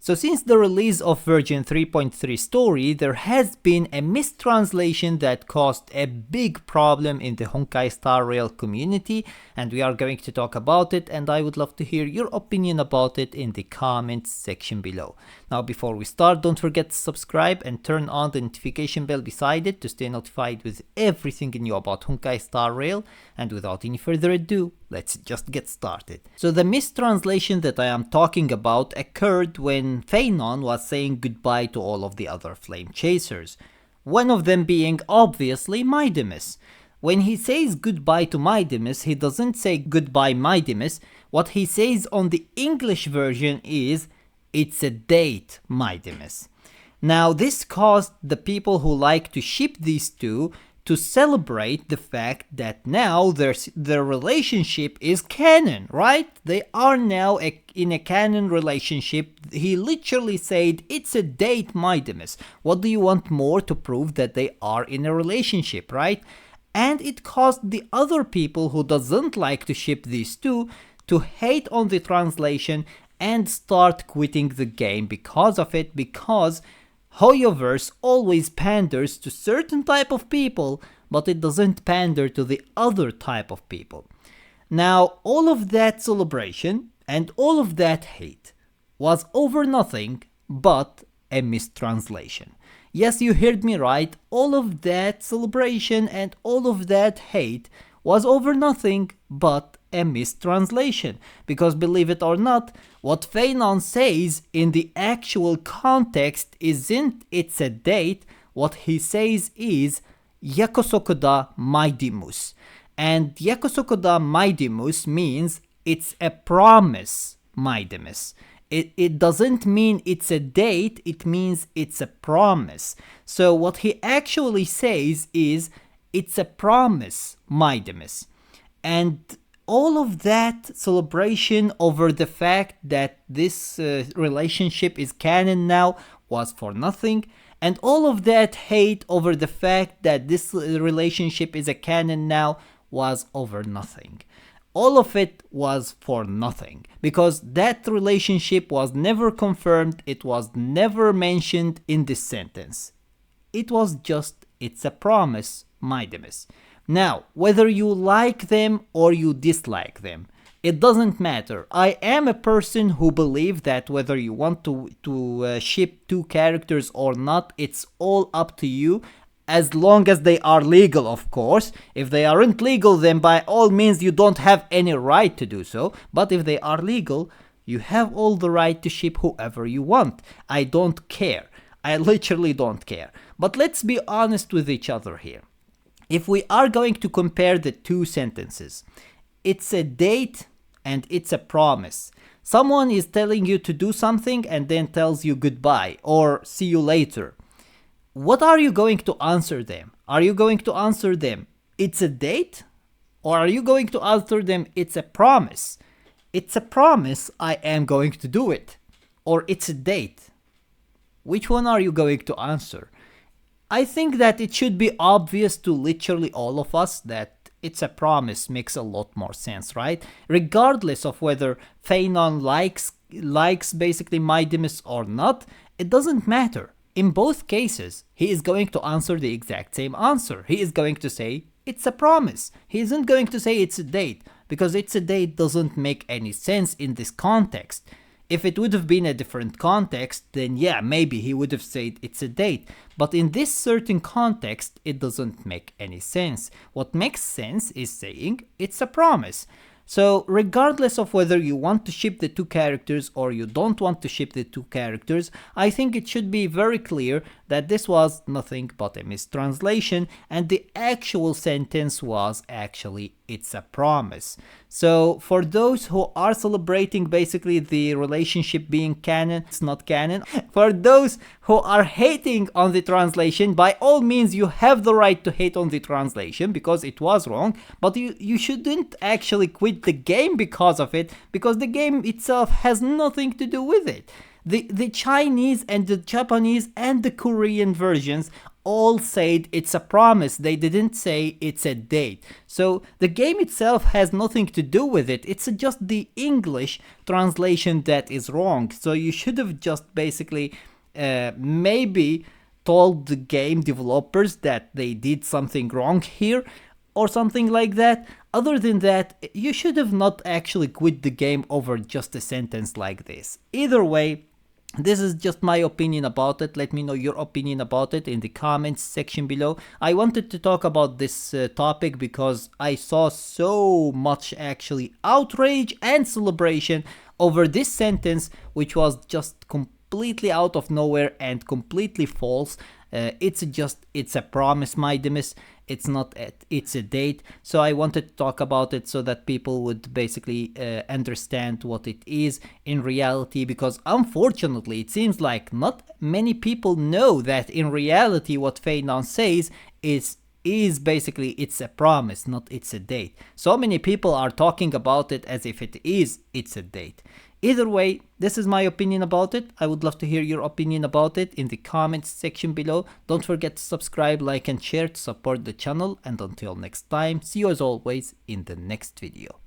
So since the release of version 3.3 story, there has been a mistranslation that caused a big problem in the Honkai Star Rail community, and we are going to talk about it, and I would love to hear your opinion about it in the comments section below. Now before we start, don't forget to subscribe and turn on the notification bell beside it to stay notified with everything new about Honkai Star Rail, and without any further ado, let's just get started. So the mistranslation that I am talking about occurred when Phainon was saying goodbye to all of the other flame chasers, one of them being obviously Midemus. When he says goodbye to Midemus, he doesn't say goodbye Midemus. What he says on the English version is it's a date, Midemus. Now this caused the people who like to ship these two to celebrate the fact that now their relationship is canon, right? They are now in a canon relationship. He literally said it's a date, Midemus. What do you want more to prove that they are in a relationship, right? And it caused the other people who doesn't like to ship these two to hate on the translation and start quitting the game because of it, because Hoyoverse always panders to certain type of people, but it doesn't pander to the other type of people. Now, all of that celebration and all of that hate was over nothing but a mistranslation. Yes, you heard me right, all of that celebration and all of that hate was over nothing but a mistranslation, because believe it or not, what Phainon says in the actual context isn't it's a date. What he says is Yakosokoda Maidimus, and Yakosokoda Maidimus means it's a promise, Maidimus. It doesn't mean it's a date, it means it's a promise. So what he actually says is it's a promise, Maidimus. And all of that celebration over the fact that this relationship is canon now was for nothing, and all of that hate over the fact that this relationship is a canon now was over nothing. All of it was for nothing, because that relationship was never confirmed, it was never mentioned in this sentence. It was just, it's a promise, Midemus. Now, whether you like them or you dislike them, it doesn't matter. I am a person who believes that whether you want to ship two characters or not, it's all up to you, as long as they are legal, of course. If they aren't legal, then by all means you don't have any right to do so. But if they are legal, you have all the right to ship whoever you want. I don't care. I literally don't care. But let's be honest with each other here. If we are going to compare the two sentences, it's a date and it's a promise. Someone is telling you to do something and then tells you goodbye or see you later. What are you going to answer them? Are you going to answer them, it's a date? Or are you going to answer them, it's a promise? It's a promise, I am going to do it. Or it's a date. Which one are you going to answer? I think that it should be obvious to literally all of us that it's a promise makes a lot more sense, right? Regardless of whether Phainon likes basically Midemus or not, it doesn't matter. In both cases, he is going to answer the exact same answer. He is going to say, it's a promise. He isn't going to say it's a date, because it's a date doesn't make any sense in this context. If it would have been a different context, then yeah, maybe he would have said it's a date. But in this certain context, it doesn't make any sense. What makes sense is saying it's a promise. So regardless of whether you want to ship the two characters or you don't want to ship the two characters, I think it should be very clear that this was nothing but a mistranslation, and the actual sentence was actually it's a promise. So for those who are celebrating basically the relationship being canon, it's not canon. For those who are hating on the translation, by all means you have the right to hate on the translation because it was wrong, but you shouldn't actually quit the game because of it, because the game itself has nothing to do with it. The Chinese and the Japanese and the Korean versions all said it's a promise. They didn't say it's a date. So the game itself has nothing to do with it. It's just the English translation that is wrong. So you should have just basically maybe told the game developers that they did something wrong here or something like that. Other than that, you should have not actually quit the game over just a sentence like this. Either way, this is just my opinion about it. Let me know your opinion about it in the comments section below. I wanted to talk about this topic because I saw so much actually outrage and celebration over this sentence, which was just completely out of nowhere and completely false. It's a promise, my demise. It's a date. So I wanted to talk about it so that people would basically understand what it is in reality, because unfortunately it seems like not many people know that in reality what Phainon says is basically it's a promise, not it's a date. So many people are talking about it as if it's a date. Either way, this is my opinion about it. I would love to hear your opinion about it in the comments section below. Don't forget to subscribe, like and share to support the channel, and until next time, see you as always in the next video.